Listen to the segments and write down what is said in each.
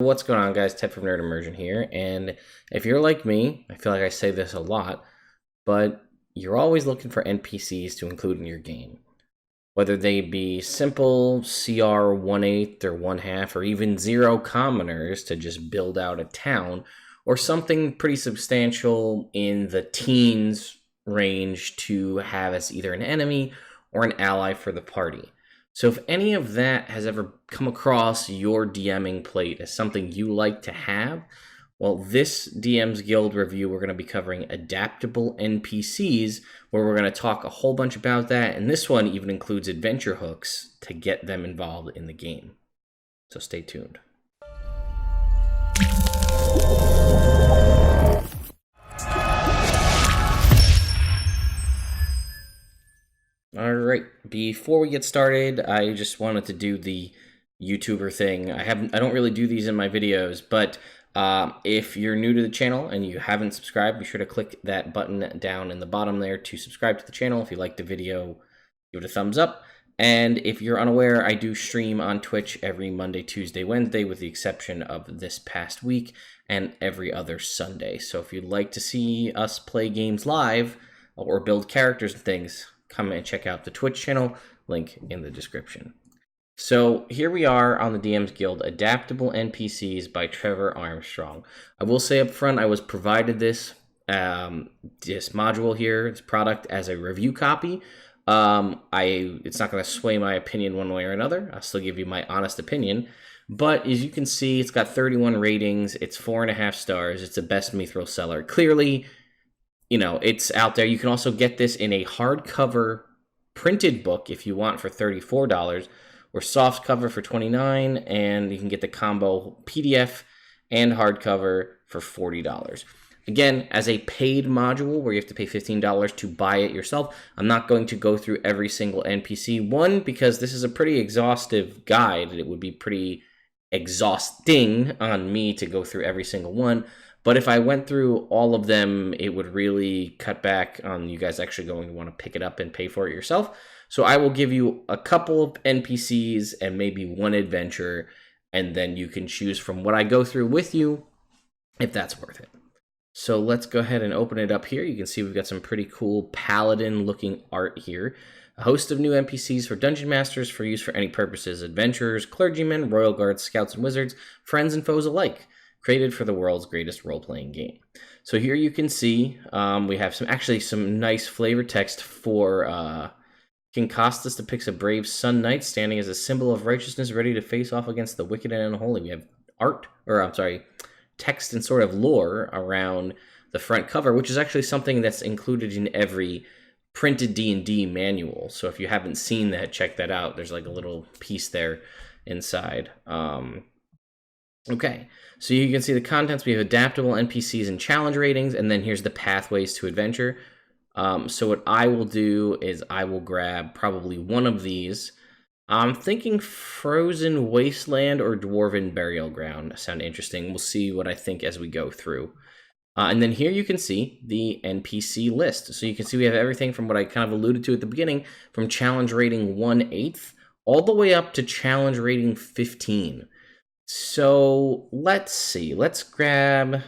What's going on, guys? Ted from Immersion here, and if you're like me, I feel like I say this a lot, but you're always looking for NPCs to include in your game. Whether they be simple CR 1/8 or 1/2, or even zero commoners to just build out a town, or something pretty substantial in the teens range to have as either an enemy or an ally for the party. So if any of that has ever come across your DMing plate as something you like to have, well, this DM's Guild review, we're going to be covering adaptable NPCs, where we're going to talk a whole bunch about that, and this one even includes adventure hooks to get them involved in the game. So stay tuned. All right, before we get started, I just wanted to do the YouTuber thing. I don't really do these in my videos, but if you're new to the channel and you haven't subscribed, be sure to click that button down in the bottom there to subscribe to the channel. If you like the video, give it a thumbs up. And if you're unaware, I do stream on Twitch every Monday, Tuesday, Wednesday, with the exception of this past week, and every other Sunday. So if you'd like to see us play games live or build characters and things, come and check out the Twitch channel, link in the description. So here we are on the DM's Guild, Adaptable NPCs by Trevor Armstrong. I will say up front, I was provided this module here, this product, as a review copy. It's not going to sway my opinion one way or another. I'll still give you my honest opinion. But as you can see, it's got 31 ratings. It's 4.5 stars. It's a best mithril seller. Clearly, you know, it's out there. You can also get this in a hardcover printed book if you want for $34, or soft cover for $29, and you can get the combo PDF and hardcover for $40. Again, as a paid module where you have to pay $15 to buy it yourself, I'm not going to go through every single NPC. One, because this is a pretty exhaustive guide. It would be pretty exhausting on me to go through every single one. But if I went through all of them, it would really cut back on you guys actually going to want to pick it up and pay for it yourself. So I will give you a couple of NPCs and maybe one adventure, and then you can choose from what I go through with you if that's worth it. So let's go ahead and open it up here. You can see we've got some pretty cool paladin-looking art here. A host of new NPCs for Dungeon Masters for use for any purposes. Adventurers, clergymen, royal guards, scouts and wizards, friends and foes alike. Created for the world's greatest role-playing game. So here you can see we have some nice flavor text for King Costas depicts a brave sun knight standing as a symbol of righteousness, ready to face off against the wicked and unholy. We have text and sort of lore around the front cover, which is actually something that's included in every printed D&D manual. So if you haven't seen that, check that out. There's like a little piece there inside. Okay, so you can see the contents. We have adaptable NPCs and challenge ratings, and then here's the pathways to adventure. So what I will do is I will grab probably one of these. I'm thinking Frozen Wasteland or Dwarven Burial Ground sound interesting. We'll see what I think as we go through. And then here you can see the NPC list. So you can see we have everything from what I kind of alluded to at the beginning, from challenge rating 1/8 all the way up to challenge rating 15. So let's see. Let's grab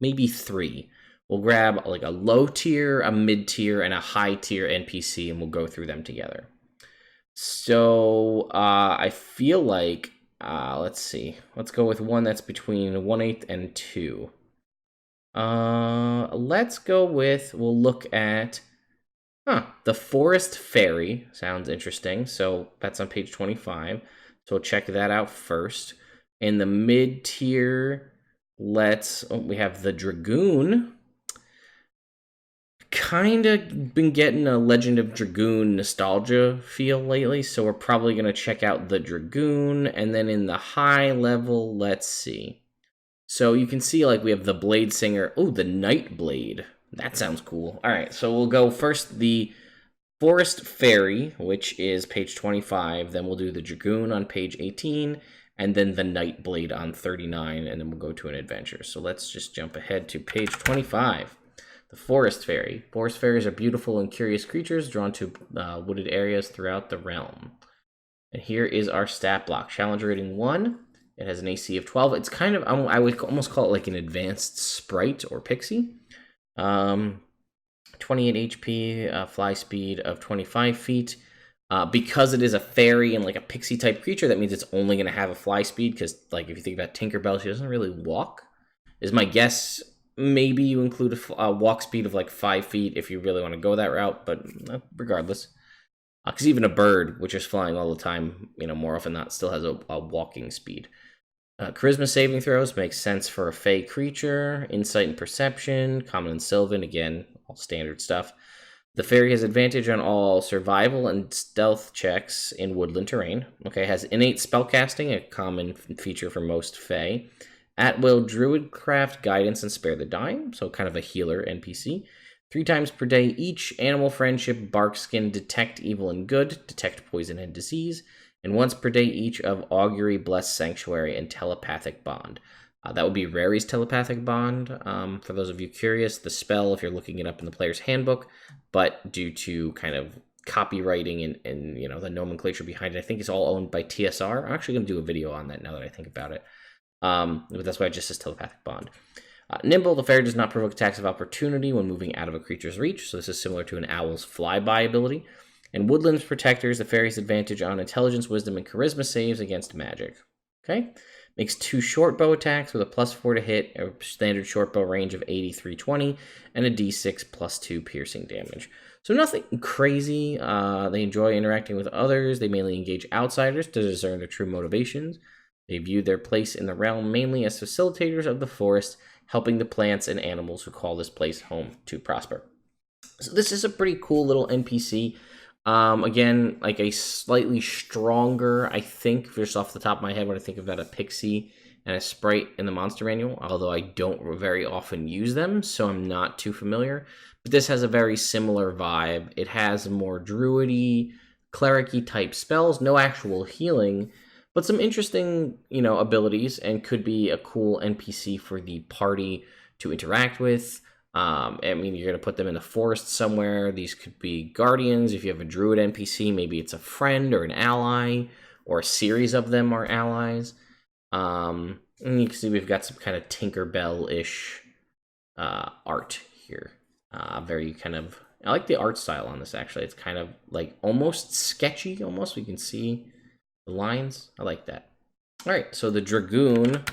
maybe 3. We'll grab like a low tier, a mid tier, and a high tier NPC, and we'll go through them together. So I feel like, let's see. Let's go with one that's between 1/8 and 2. Let's go with, we'll look at, the Forest Fairy. Sounds interesting. So that's on page 25. So we'll check that out first. In the mid tier, we have the Dragoon. Kind of been getting a Legend of Dragoon nostalgia feel lately, so we're probably going to check out the Dragoon. And then in the high level, let's see. So you can see like we have the Blade Singer. Oh, the Nightblade. That sounds cool. All right, so we'll go first the Forest Fairy, which is page 25. Then we'll do the Dragoon on page 18. And then the Nightblade on 39, and then we'll go to an adventure. So let's just jump ahead to page 25. The Forest Fairy. Forest fairies are beautiful and curious creatures drawn to wooded areas throughout the realm. And here is our stat block. Challenge rating 1, It has an AC of 12. It's kind of, I would almost call it like an advanced sprite or pixie. 28 HP, fly speed of 25 feet. Because it is a fairy and like a pixie type creature, that means it's only going to have a fly speed, because like if you think about Tinkerbell, she doesn't really walk, is my guess. Maybe you include a walk speed of like 5 feet if you really want to go that route, but regardless. Because even a bird, which is flying all the time, more often than not, still has a walking speed. Charisma saving throws makes sense for a fey creature. Insight and perception, common and sylvan, again, all standard stuff. The fairy has advantage on all survival and stealth checks in woodland terrain. Okay, has innate spellcasting, a common feature for most fey. At will druidcraft, guidance, and spare the dying, so kind of a healer NPC. 3 times per day each, animal friendship, barkskin, detect evil and good, detect poison and disease. And once per day each of augury, bless, sanctuary, and telepathic bond. That would be Rary's telepathic bond. For those of you curious, the spell, if you're looking it up in the player's handbook, but due to kind of copywriting and the nomenclature behind it, I think it's all owned by TSR. I'm actually going to do a video on that now that I think about it. But that's why it just says telepathic bond. Nimble, the fairy does not provoke attacks of opportunity when moving out of a creature's reach, so this is similar to an owl's flyby ability. And Woodland's protectors, the fairy's advantage on intelligence, wisdom, and charisma saves against magic. Okay? Makes 2 short bow attacks with a +4 to hit, a standard short bow range of 83-20, and a d6 +2 piercing damage. So nothing crazy. They enjoy interacting with others. They mainly engage outsiders to discern their true motivations. They view their place in the realm mainly as facilitators of the forest, helping the plants and animals who call this place home to prosper. So this is a pretty cool little NPC. Again, like a slightly stronger, I think, just off the top of my head, when I think about a pixie and a sprite in the monster manual, although I don't very often use them, so I'm not too familiar. But this has a very similar vibe. It has more druidy, cleric-y type spells, no actual healing, but some interesting, abilities, and could be a cool NPC for the party to interact with. You're going to put them in the forest somewhere. These could be guardians. If you have a druid NPC, maybe it's a friend or an ally, or a series of them are allies. And you can see we've got some kind of Tinkerbell-ish art here. Very kind of, I like the art style on this, actually. It's kind of like almost sketchy, almost. We can see the lines. I like that. All right, so the Dragoon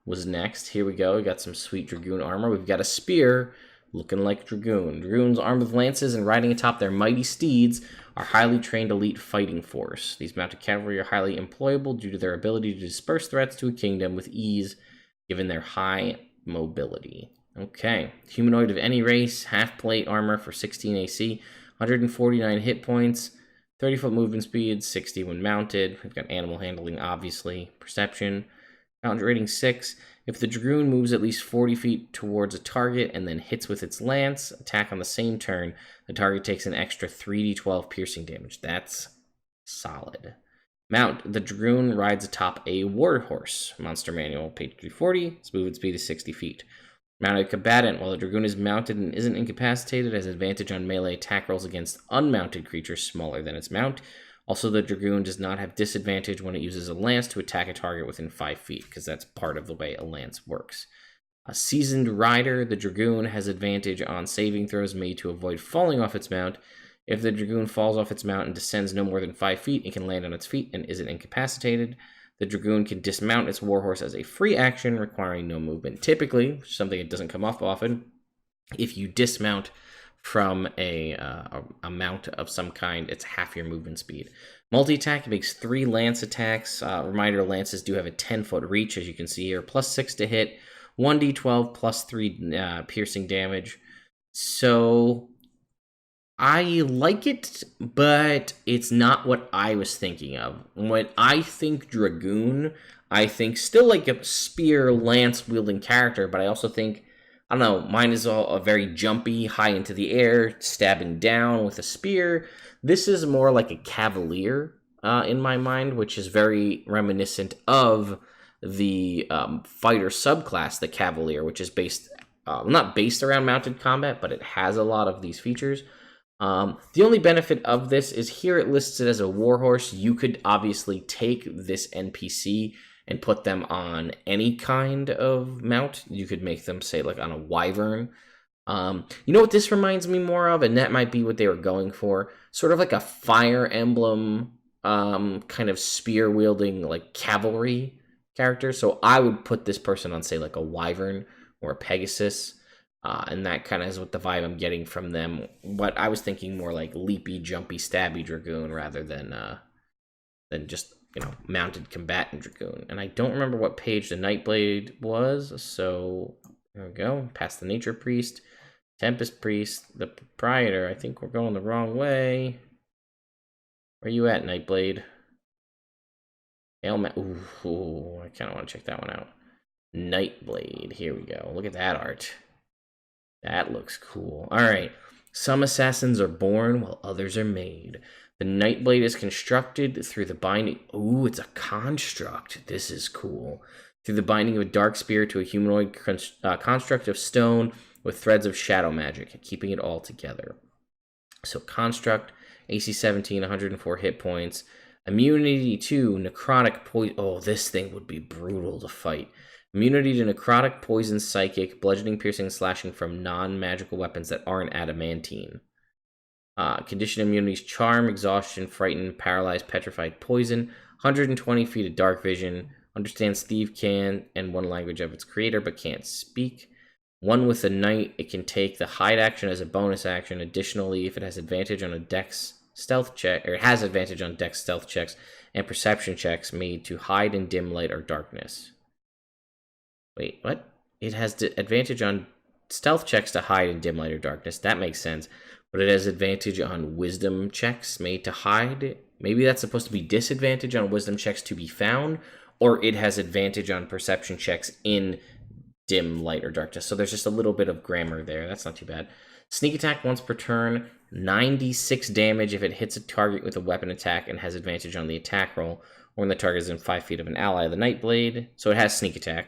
was next. Here we go. We got some sweet Dragoon armor. We've got a spear looking like Dragoon. Dragoons armed with lances and riding atop their mighty steeds are highly trained elite fighting force. These mounted cavalry are highly employable due to their ability to disperse threats to a kingdom with ease, given their high mobility. Okay. Humanoid of any race, half plate armor for 16 AC, 149 hit points, 30-foot movement speed, 60 when mounted. We've got animal handling, obviously. Perception. Challenge rating 6. If the Dragoon moves at least 40 feet towards a target and then hits with its lance, attack on the same turn, the target takes an extra 3d12 piercing damage. That's solid. Mount. The Dragoon rides atop a warhorse. Monster Manual, page 340. Its movement speed is 60 feet. Mounted Combatant. While the Dragoon is mounted and isn't incapacitated, has advantage on melee attack rolls against unmounted creatures smaller than its mount. Also, the Dragoon does not have disadvantage when it uses a lance to attack a target within 5 feet, because that's part of the way a lance works. A Seasoned Rider. The Dragoon has advantage on saving throws made to avoid falling off its mount. If the Dragoon falls off its mount and descends no more than 5 feet, it can land on its feet and isn't incapacitated. The Dragoon can dismount its warhorse as a free action, requiring no movement. Typically, something that doesn't come up often, if you dismount from a mount of some kind, it's half your movement speed. Multi-attack makes 3 lance attacks. Reminder, lances do have a 10-foot reach, as you can see here. +6 to hit, 1d12, +3 piercing damage. So I like it, but it's not what I was thinking of. When I think Dragoon, I think still like a spear, lance-wielding character, but I also think, I don't know, mine is all a very jumpy, high into the air, stabbing down with a spear. This is more like a cavalier in my mind, which is very reminiscent of the fighter subclass, the cavalier, which is based, not based around mounted combat, but it has a lot of these features. The only benefit of this is here it lists it as a warhorse. You could obviously take this NPC and put them on any kind of mount. You could make them, say, like on a wyvern. You know what this reminds me more of, and that might be what they were going for, sort of like a Fire Emblem kind of spear wielding like cavalry character. So I would put this person on, say, like a wyvern or a Pegasus. And that kind of is what the vibe I'm getting from them. But I was thinking more like leapy, jumpy, stabby Dragoon rather than just, you know, mounted combatant Dragoon. And I don't remember what page the Nightblade was, so there we go. Past the Nature Priest, Tempest Priest, the Proprietor. I think we're going the wrong way. Where you at, Nightblade? Ooh, I kind of want to check that one out. Nightblade. Here we go. Look at that art. That looks cool. All right. Some assassins are born while others are made. The Nightblade is constructed through the binding... Ooh, it's a construct. This is cool. Through the binding of a dark spear to a humanoid construct of stone with threads of shadow magic, keeping it all together. So construct, AC 17, 104 hit points. Immunity to necrotic poison. Oh, this thing would be brutal to fight. Immunity to necrotic, poison, psychic, bludgeoning, piercing, slashing from non-magical weapons that aren't adamantine. Condition immunities: charm, exhaustion, frighten, paralyzed, petrified, poison. 120 feet of dark vision. Understands thief can and one language of its creator but can't speak. One with a knight, it can take the hide action as a bonus action. Additionally, if it has advantage on a dex stealth check, or it has advantage on dex stealth checks and perception checks made to hide in dim light or darkness. Wait, what? It has advantage on stealth checks to hide in dim light or darkness. That makes sense. But it has advantage on wisdom checks made to hide. Maybe that's supposed to be disadvantage on wisdom checks to be found. Or it has advantage on perception checks in dim light or darkness. So there's just a little bit of grammar there. That's not too bad. Sneak attack once per turn. 96 damage if it hits a target with a weapon attack and has advantage on the attack roll. Or when the target is in 5 feet of an ally of the Nightblade. So it has sneak attack.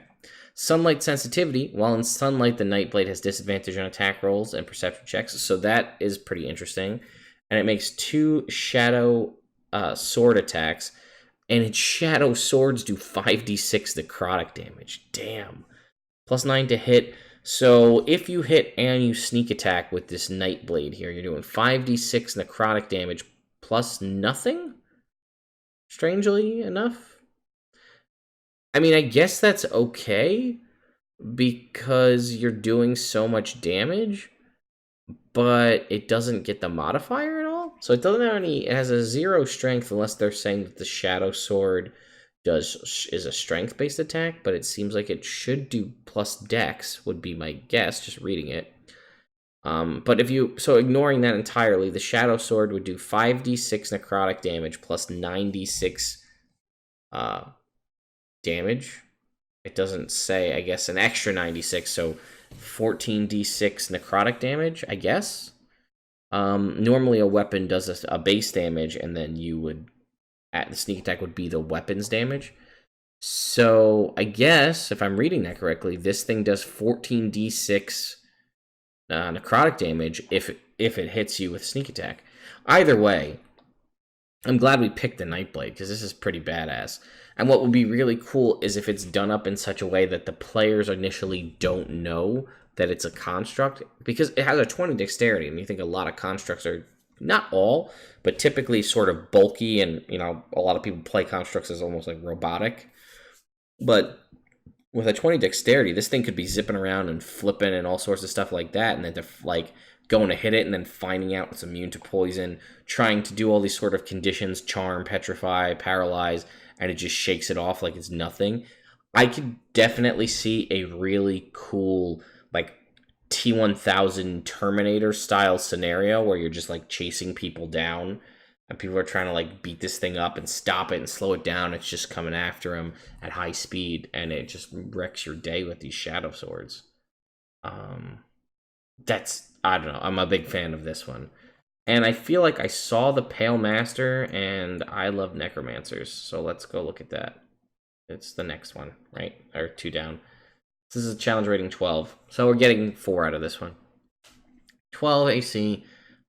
Sunlight sensitivity. While in sunlight, the Nightblade has disadvantage on attack rolls and perception checks, so that is pretty interesting. And it makes 2 shadow sword attacks, and its shadow swords do 5d6 necrotic damage. Damn. Plus 9 to hit. So if you hit and you sneak attack with this Nightblade here, you're doing 5d6 necrotic damage plus nothing? Strangely enough. I mean, I guess that's okay because you're doing so much damage, but it doesn't get the modifier at all. So it doesn't have any, it has a 0 strength unless they're saying that the Shadow Sword is a strength-based attack, but it seems like it should do plus dex, would be my guess, just reading it. But so ignoring that entirely, the Shadow Sword would do 5d6 necrotic damage plus 9d6 damage. It doesn't say, I guess, an extra 96, so 14d6 necrotic damage, I guess. Normally a weapon does a base damage, and then you would, the sneak attack would be the weapon's damage. So I guess, if I'm reading that correctly, this thing does 14d6 necrotic damage if it hits you with sneak attack. Either way, I'm glad we picked the Nightblade, because this is pretty badass. And what would be really cool is if it's done up in such a way that the players initially don't know that it's a construct, because it has a 20 dexterity, and you think a lot of constructs are, not all, but typically sort of bulky, and, you know, a lot of people play constructs as almost like robotic. But with a 20 dexterity, this thing could be zipping around and flipping and all sorts of stuff like that, and then like going to hit it and then finding out it's immune to poison, trying to do all these sort of conditions, charm, petrify, paralyze, and it just shakes it off like it's nothing. I could definitely see a really cool, like, T-1000 Terminator style scenario where you're just like chasing people down and people are trying to like beat this thing up and stop it and slow it down. It's just coming after them at high speed, and it just wrecks your day with these shadow swords. That's, I don't know, I'm a big fan of this one. And I feel like I saw the Pale Master, and I love Necromancers, so let's go look at that. It's the next one, right? Or 2 down. This is a challenge rating 12, so we're getting 4 out of this one. 12 AC,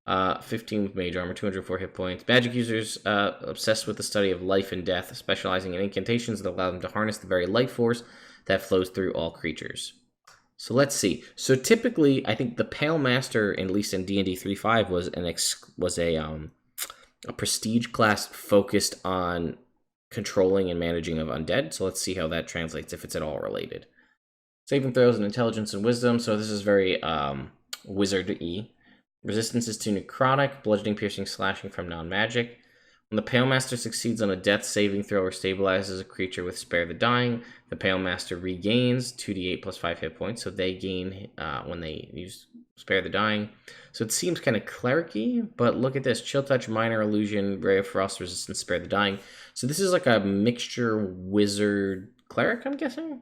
15 with mage armor, 204 hit points. Magic users obsessed with the study of life and death, specializing in incantations that allow them to harness the very life force that flows through all creatures. So let's see. So typically, I think the Pale Master, at least in D&D 3.5, was a prestige class focused on controlling and managing of undead. So let's see how that translates, if it's at all related. Saving throws and intelligence and wisdom. So this is very wizard-y. Resistances to necrotic, bludgeoning, piercing, slashing from non-magic. When the Pale Master succeeds on a death saving throw or stabilizes a creature with Spare the Dying, the Pale Master regains 2d8 plus 5 hit points. So they gain when they use Spare the Dying. So it seems kind of cleric-y, but look at this. Chill Touch, Minor Illusion, Ray of Frost, Resistance, Spare the Dying. So this is like a mixture wizard cleric, I'm guessing.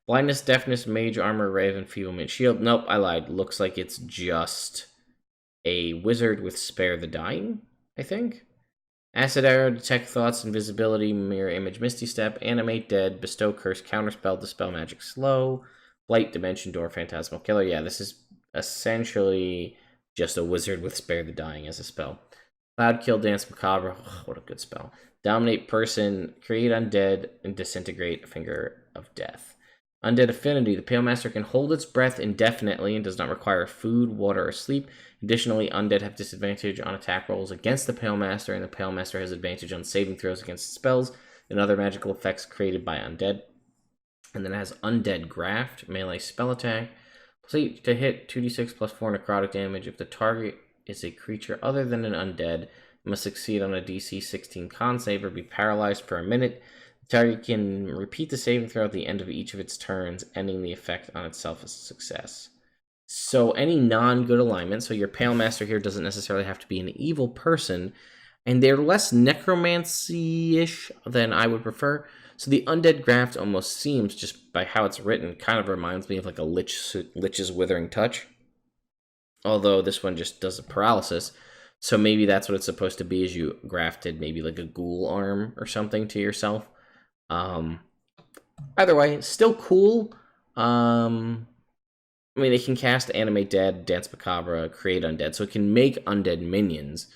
Blindness, Deafness, Mage Armor, Ray of Enfeeblement, Shield. Nope, I lied. Looks like it's just a wizard with Spare the Dying, I think. Acid Arrow, Detect Thoughts, Invisibility, Mirror Image, Misty Step, Animate Dead, Bestow Curse, Counterspell, Dispel Magic, Slow, Blight, Dimension Door, Phantasmal Killer. Yeah, this is essentially just a wizard with Spare the Dying as a spell. Cloud Kill, Dance Macabre. Oh, what a good spell. Dominate Person, Create Undead, and Disintegrate, Finger of Death. Undead Affinity. The Pale Master can hold its breath indefinitely and does not require food, water, or sleep. Additionally, undead have disadvantage on attack rolls against the Pale Master, and the Pale Master has advantage on saving throws against spells and other magical effects created by undead. And then it has Undead Graft, melee spell attack. Complete to hit 2d6 plus 4 necrotic damage. If the target is a creature other than an undead, it must succeed on a DC 16 con save or be paralyzed for a minute. The target can repeat the saving throw at the end of each of its turns, ending the effect on itself as a success. So any non-good alignment, so your Pale Master here doesn't necessarily have to be an evil person, and they're less necromancy-ish than I would prefer. So the Undead Graft almost seems, just by how it's written, kind of reminds me of like a Lich's Withering Touch. Although this one just does a paralysis. So maybe that's what it's supposed to be, is you grafted maybe like a ghoul arm or something to yourself. Either way, still cool. I mean, it can cast Animate Dead, Dance Macabre, Create Undead, so it can make undead minions.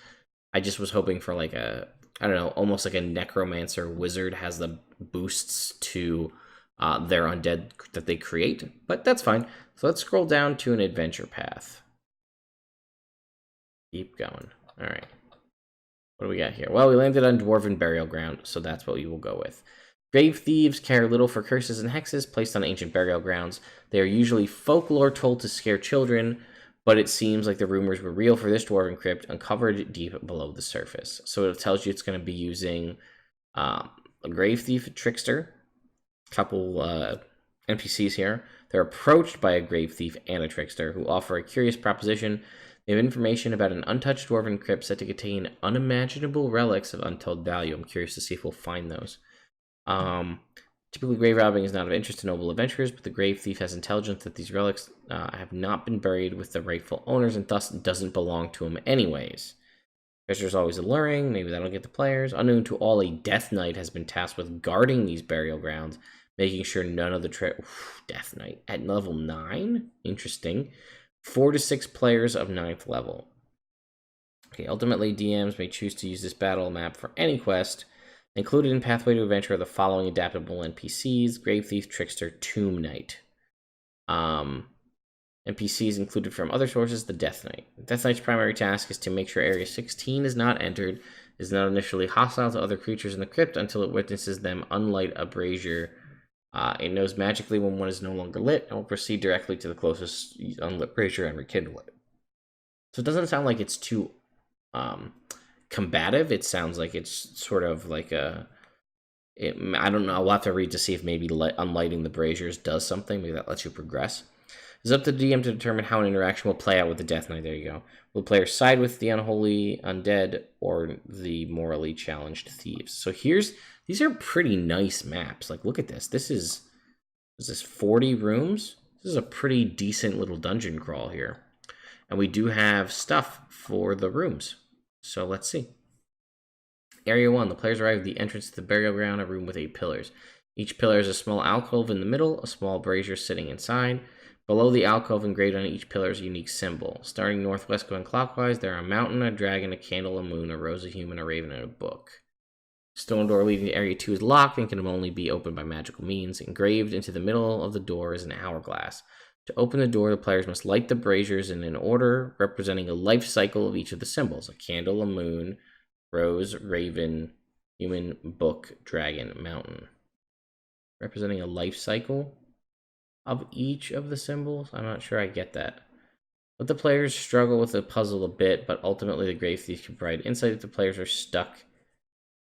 I just was hoping for like a, I don't know, almost like a Necromancer wizard has the boosts to their undead that they create, but that's fine. So let's scroll down to an adventure path. Keep going. All right. What do we got here? Well, we landed on Dwarven Burial Ground, so that's what we will go with. Grave thieves care little for curses and hexes placed on ancient burial grounds. They are usually folklore told to scare children, but it seems like the rumors were real for this dwarven crypt uncovered deep below the surface. So it tells you it's going to be using a grave thief, a trickster, a couple NPCs here. They're approached by a grave thief and a trickster who offer a curious proposition. They have information about an untouched dwarven crypt said to contain unimaginable relics of untold value. I'm curious to see if we'll find those. Typically, grave robbing is not of interest to noble adventurers, but the grave thief has intelligence that these relics have not been buried with the rightful owners and thus doesn't belong to him anyways. Treasure is always alluring. Maybe that'll get the players. Unknown to all, a Death Knight has been tasked with guarding these burial grounds, making sure none of the Death Knight at level 9? Interesting. 4 to 6 players of 9th level. Okay, ultimately, DMs may choose to use this battle map for any quest. Included in Pathway to Adventure are the following adaptable NPCs: Grave Thief, Trickster, Tomb Knight. NPCs included from other sources: the Death Knight. Death Knight's primary task is to make sure Area 16 is not entered, is not initially hostile to other creatures in the crypt until it witnesses them unlight a brazier. It knows magically when one is no longer lit and will proceed directly to the closest unlit brazier and rekindle it. So it doesn't sound like it's too combative. It sounds like it's sort of like I don't know. I'll have to read to see if maybe unlighting the braziers does something. Maybe that lets you progress. It's up to the DM to determine how an interaction will play out with the Death Knight. There you go. Will players side with the unholy undead or the morally challenged thieves? So these are pretty nice maps. Like, look at this. Is this 40 rooms? This is a pretty decent little dungeon crawl here. And we do have stuff for the rooms. So let's see. Area 1. The players arrive at the entrance to the burial ground, a room with 8 pillars. Each pillar is a small alcove in the middle, a small brazier sitting inside. Below the alcove, engraved on each pillar is a unique symbol. Starting northwest going clockwise, there are a mountain, a dragon, a candle, a moon, a rose, a human, a raven, and a book. Stone door leading to Area 2 is locked and can only be opened by magical means. Engraved into the middle of the door is an hourglass. To open the door, the players must light the braziers in an order representing a life cycle of each of the symbols. A candle, a moon, rose, raven, human, book, dragon, mountain. Representing a life cycle of each of the symbols? I'm not sure I get that. Let the players struggle with the puzzle a bit, but ultimately the grave thieves can provide insight if the players are stuck.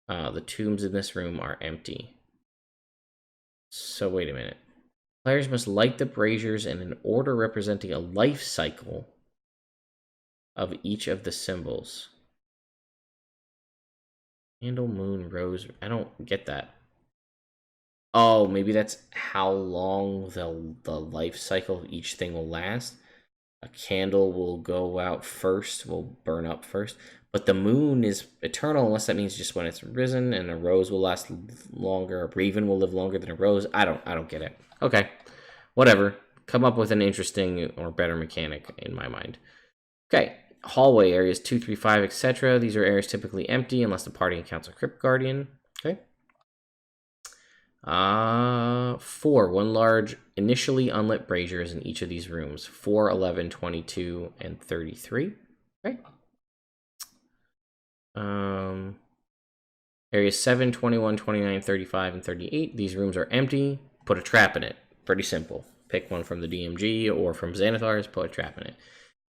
The tombs in this room are empty. So wait a minute. Players must light the braziers in an order representing a life cycle of each of the symbols. Candle, moon, rose. I don't get that. Oh, maybe that's how long the life cycle of each thing will last. A candle will go out first, will burn up first. But the moon is eternal, unless that means just when it's risen, and a rose will last longer. A raven will live longer than a rose. I don't get it. Okay, whatever. Come up with an interesting or better mechanic in my mind. Okay, hallway areas 2, 3, 5, etc. These are areas typically empty unless the party encounters a crypt guardian. Okay. 4, one large initially unlit braziers in each of these rooms. 4, 11, 22, and 33. Okay. Areas 7, 21, 29, 35, and 38. These rooms are empty. Put a trap in it. Pretty simple. Pick one from the DMG or from Xanathar's, put a trap in it.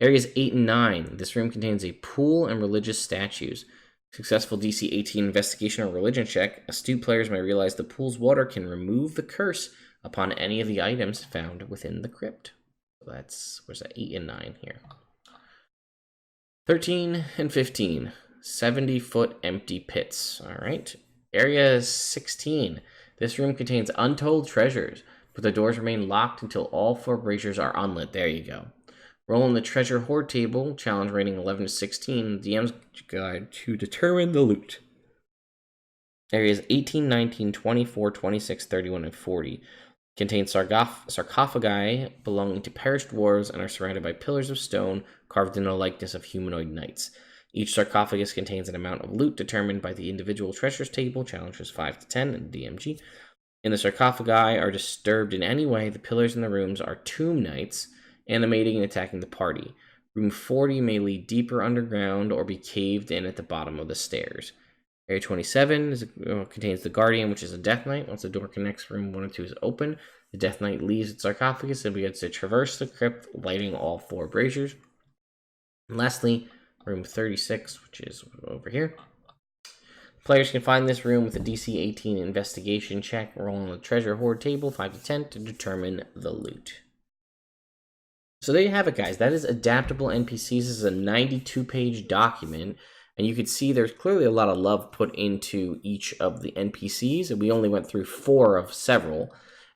Areas 8 and 9. This room contains a pool and religious statues. Successful DC 18 investigation or religion check. Astute players may realize the pool's water can remove the curse upon any of the items found within the crypt. So that's, where's that? 8 and 9 here. 13 and 15. 70-foot empty pits. All right. Area 16. This room contains untold treasures, but the doors remain locked until all 4 braziers are unlit. There you go. Roll on the treasure hoard table. Challenge rating 11 to 16. DM's guide to determine the loot. Areas 18, 19, 24, 26, 31, and 40 contain sarcophagi belonging to perished dwarves and are surrounded by pillars of stone carved in the likeness of humanoid knights. Each sarcophagus contains an amount of loot determined by the individual treasures table. Challenge is 5 to 10 in DMG. In the sarcophagi are disturbed in any way, the pillars in the rooms are tomb knights, animating and attacking the party. Room 40 may lead deeper underground or be caved in at the bottom of the stairs. Area 27 contains the Guardian, which is a Death Knight. Once the door connects room 1 and 2 is open, the Death Knight leaves its sarcophagus and begins to traverse the crypt, lighting all 4 braziers. And lastly, room 36, which is over here. Players can find this room with a DC 18 investigation check. Roll on the treasure hoard table, 5 to 10, to determine the loot. So there you have it, guys. That is Adaptable NPCs. This is a 92-page document, and you can see there's clearly a lot of love put into each of the NPCs, and we only went through 4 of several,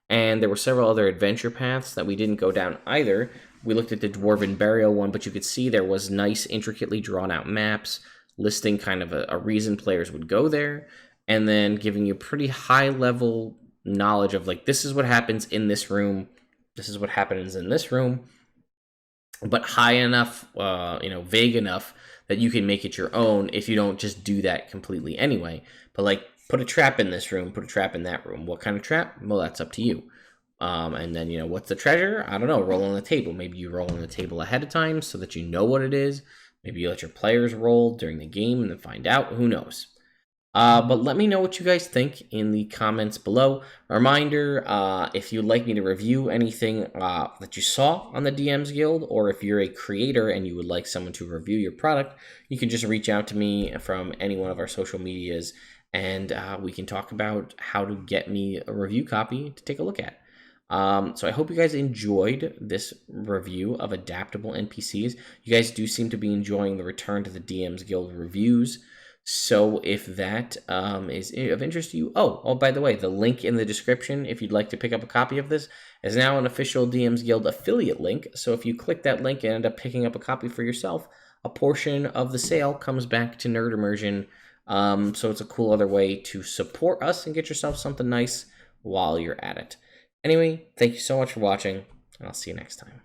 and there were several other adventure paths that we didn't go down either. We looked at the Dwarven Burial one, but you could see there was nice, intricately drawn-out maps listing kind of a reason players would go there, and then giving you pretty high-level knowledge of, like, this is what happens in this room, this is what happens in this room, but high enough, vague enough that you can make it your own if you don't just do that completely anyway. But, like, put a trap in this room, put a trap in that room. What kind of trap? Well, that's up to you. And then, what's the treasure? I don't know. Roll on the table. Maybe you roll on the table ahead of time so that you know what it is. Maybe you let your players roll during the game and then find out. Who knows? But let me know what you guys think in the comments below. A reminder, if you'd like me to review anything that you saw on the DMs Guild, or if you're a creator and you would like someone to review your product, you can just reach out to me from any one of our social medias, and we can talk about how to get me a review copy to take a look at. So I hope you guys enjoyed this review of Adaptable NPCs. You guys do seem to be enjoying the return to the DMs Guild reviews. So if that is of interest to you, oh, by the way, the link in the description, if you'd like to pick up a copy of this, is now an official DMs Guild affiliate link. So if you click that link and end up picking up a copy for yourself, a portion of the sale comes back to Nerd Immersion. So it's a cool other way to support us and get yourself something nice while you're at it. Anyway, thank you so much for watching. and I'll see you next time.